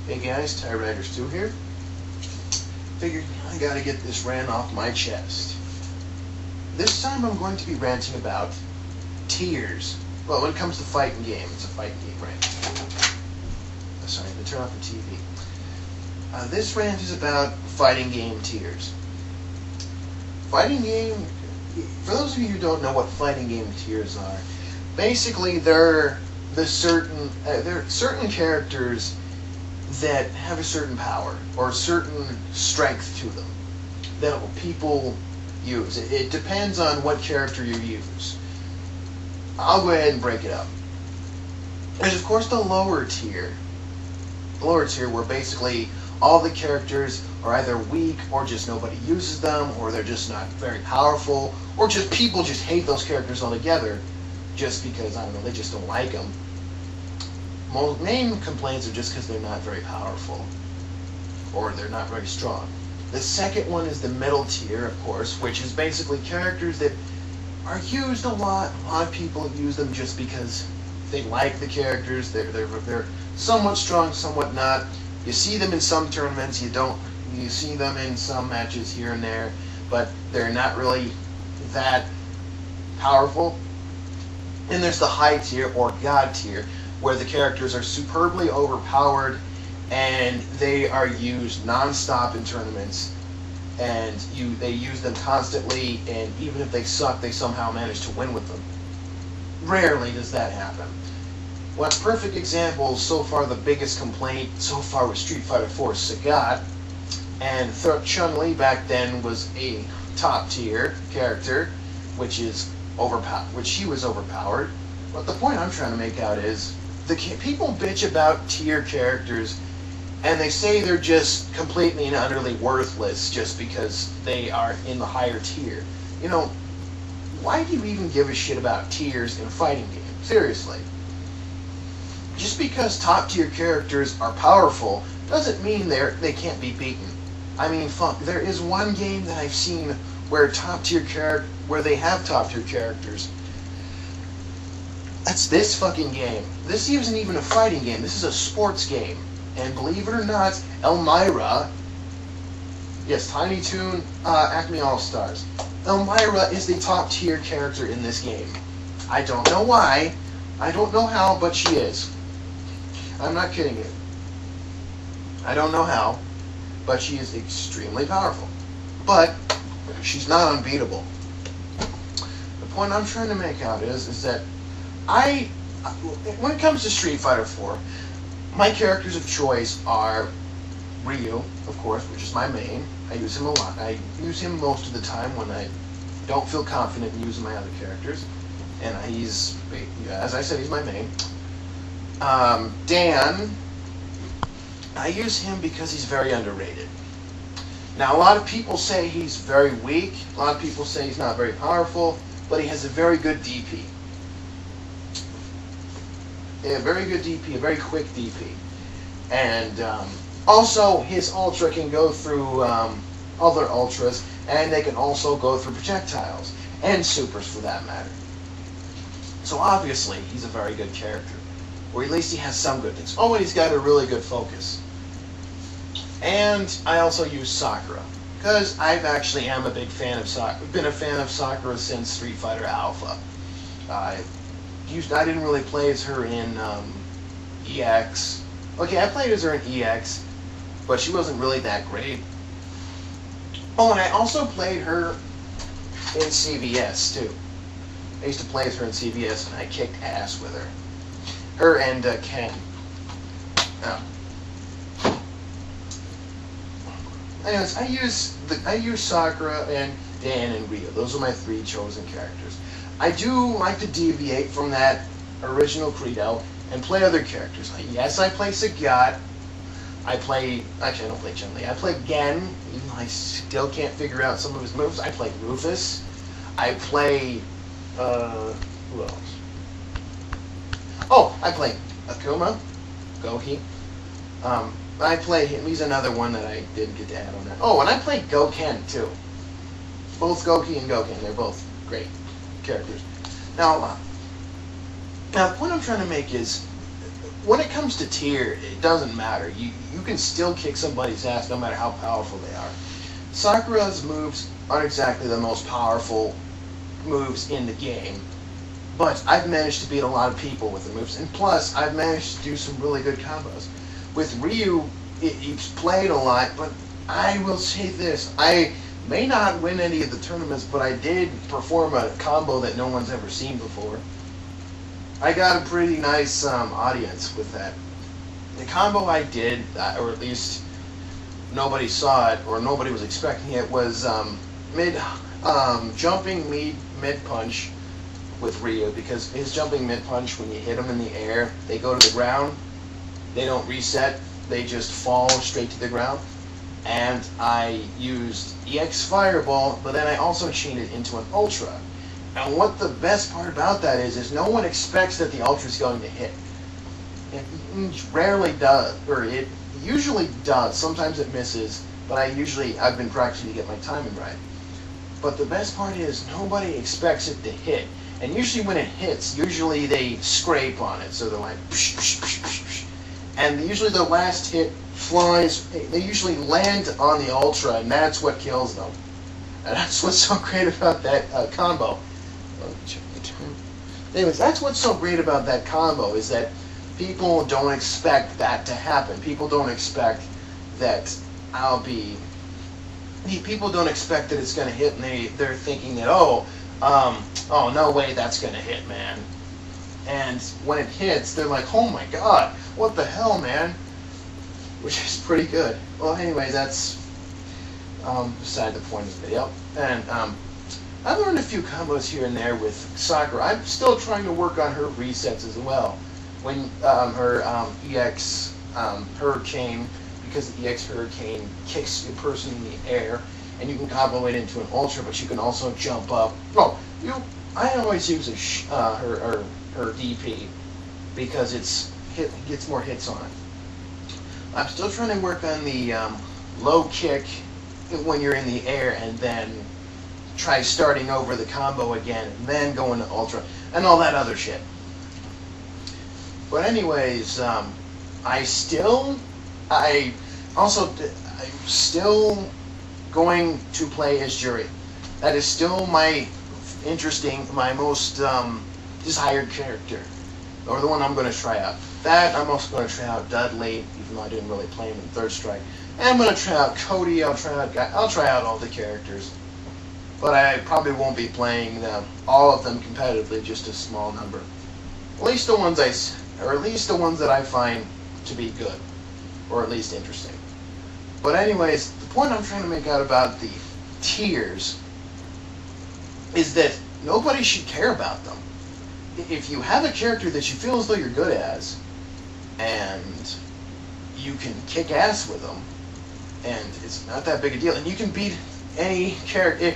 Hey guys, Ty Riders 2 here. Figured I gotta get this rant off my chest. This time I'm going to be ranting about tiers. Well, when it comes to fighting games, it's a fighting game rant. Sorry, I'm gonna turn off the TV. This rant is about fighting game tiers. Fighting game, for those of you who don't know what fighting game tiers are, basically they're certain characters that have a certain power or a certain strength to them that people use. It depends on what character you use. I'll go ahead and break it up. There's of course the lower tier. The lower tier where basically all the characters are either weak or just nobody uses them, or they're just not very powerful, or just people just hate those characters altogether just because, I don't know, they just don't like them. Most main complaints are just because they're not very powerful or they're not very strong. The second one is the middle tier, of course, which is basically characters that are used a lot. A lot of people use them just because they like the characters. They're somewhat strong, somewhat not. You see them in some tournaments. You see them in some matches here and there, but they're not really that powerful. And there's the high tier or god tier, where the characters are superbly overpowered and they are used non-stop in tournaments, and they use them constantly, and even if they suck, they somehow manage to win with them. Rarely does that happen. One perfect example, so far the biggest complaint so far was Street Fighter 4 Sagat, and Chun-Li back then was a top tier character, which she was overpowered. But the point I'm trying to make out is, people bitch about tier characters, and they say they're just completely and utterly worthless just because they are in the higher tier. You know, why do you even give a shit about tiers in a fighting game? Seriously. Just because top tier characters are powerful doesn't mean they can't be beaten. I mean, fuck, there is one game that I've seen where they have top tier characters. That's this fucking game. This isn't even a fighting game. This is a sports game. And believe it or not, Elmira, yes, Tiny Toon, Acme All-Stars. Elmira is the top tier character in this game. I don't know why. I don't know how, but she is. I'm not kidding you. I don't know how, but she is extremely powerful. But she's not unbeatable. The point I'm trying to make out is that when it comes to Street Fighter 4, my characters of choice are Ryu, of course, which is my main. I use him a lot. I use him most of the time when I don't feel confident in using my other characters. And as I said, he's my main. Dan, I use him because he's very underrated. Now, a lot of people say he's very weak. A lot of people say he's not very powerful, but he has a very good DP. A very good DP, a very quick DP. And also, his Ultra can go through other Ultras, and they can also go through projectiles, and Supers for that matter. So obviously, he's a very good character. Or at least he has some good things. Oh, and he's got a really good focus. And I also use Sakura, because I actually am a big fan of Sakura. I've been a fan of Sakura since Street Fighter Alpha. I didn't really play as her in EX. Okay, I played as her in EX, but she wasn't really that great. Oh, and I also played her in CVS, too. I used to play as her in CVS, and I kicked ass with her. Her and Ken. Oh. Anyways, I use Sakura and Dan and Ryu. Those are my three chosen characters. I do like to deviate from that original credo and play other characters. Yes, I play Sagat. Actually, I don't play Chun-Li. I play Gen, even though I still can't figure out some of his moves. I play Rufus. I play, who else? Oh, I play Akuma, Goki. I play him. He's another one that I didn't get to add on that. Oh, and I played Goken, too. Both Goki and Goken, they're both great characters. Now, the point I'm trying to make is, when it comes to tier, it doesn't matter. You can still kick somebody's ass no matter how powerful they are. Sakura's moves aren't exactly the most powerful moves in the game, but I've managed to beat a lot of people with the moves, and plus I've managed to do some really good combos. With Ryu, he's played a lot, but I will say this, I may not win any of the tournaments, but I did perform a combo that no one's ever seen before. I got a pretty nice audience with that. The combo I did, or at least nobody saw it, or nobody was expecting it, was jumping mid punch with Ryu, because his jumping mid punch, when you hit them in the air, they go to the ground, they don't reset, they just fall straight to the ground. And I used EX Fireball, but then I also chained it into an Ultra. And what the best part about that is no one expects that the Ultra is going to hit. It rarely does, or it usually does. Sometimes it misses, but I've been practicing to get my timing right. But the best part is nobody expects it to hit. And usually when it hits, usually they scrape on it. So they're like, psh, psh, psh, psh, psh. And usually the last hit flies, they usually land on the Ultra, and that's what kills them. And that's what's so great about that combo. Anyways, that's what's so great about that combo, is that people don't expect that to happen. People don't expect that people don't expect that it's going to hit, and they're thinking that, oh, no way that's going to hit, man. And when it hits, they're like, oh my god, what the hell, man? Which is pretty good. Well, anyway, that's beside the point of the video. And I learned a few combos here and there with Sakura. I'm still trying to work on her resets as well. When her EX Hurricane, because the EX Hurricane kicks a person in the air, and you can combo it into an Ultra, but you can also jump up. Well, I always use her DP because it gets more hits on it. I'm still trying to work on the low kick when you're in the air, and then try starting over the combo again, and then go into Ultra, and all that other shit. But anyways, I'm still going to play as Jury. That is still my most desired character, or the one I'm going to try out. That I'm also going to try out Dudley, even though I didn't really play him in Third Strike. And I'm going to try out Cody. I'll try out all the characters, but I probably won't be playing all of them competitively, just a small number. At least the ones that I find to be good, or at least interesting. But anyways, the point I'm trying to make out about the tiers is that nobody should care about them. If you have a character that you feel as though you're good as, and you can kick ass with them, and it's not that big a deal, and you can beat any character.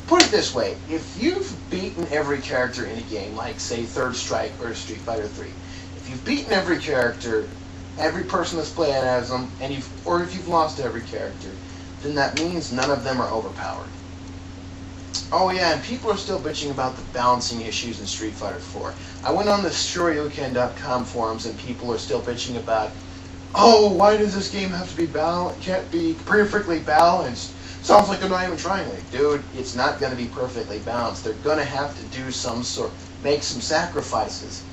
Put it this way, if you've beaten every character in a game, like say Third Strike or Street Fighter 3, if you've beaten every character, every person that's played as them, or if you've lost every character, then that means none of them are overpowered. Oh yeah, and people are still bitching about the balancing issues in Street Fighter 4. I went on the Shoryuken.com forums, and people are still bitching about, oh, why does this game have to be balanced? Can't be perfectly balanced. Sounds like they're not even trying. Like, dude, it's not going to be perfectly balanced. They're going to have to do make some sacrifices.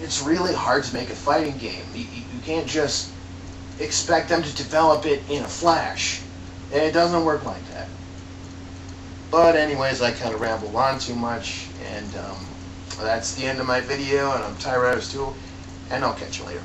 It's really hard to make a fighting game. You can't just expect them to develop it in a flash. It doesn't work like that. But anyways, I kind of rambled on too much, and that's the end of my video, and I'm Tyrus too, and I'll catch you later.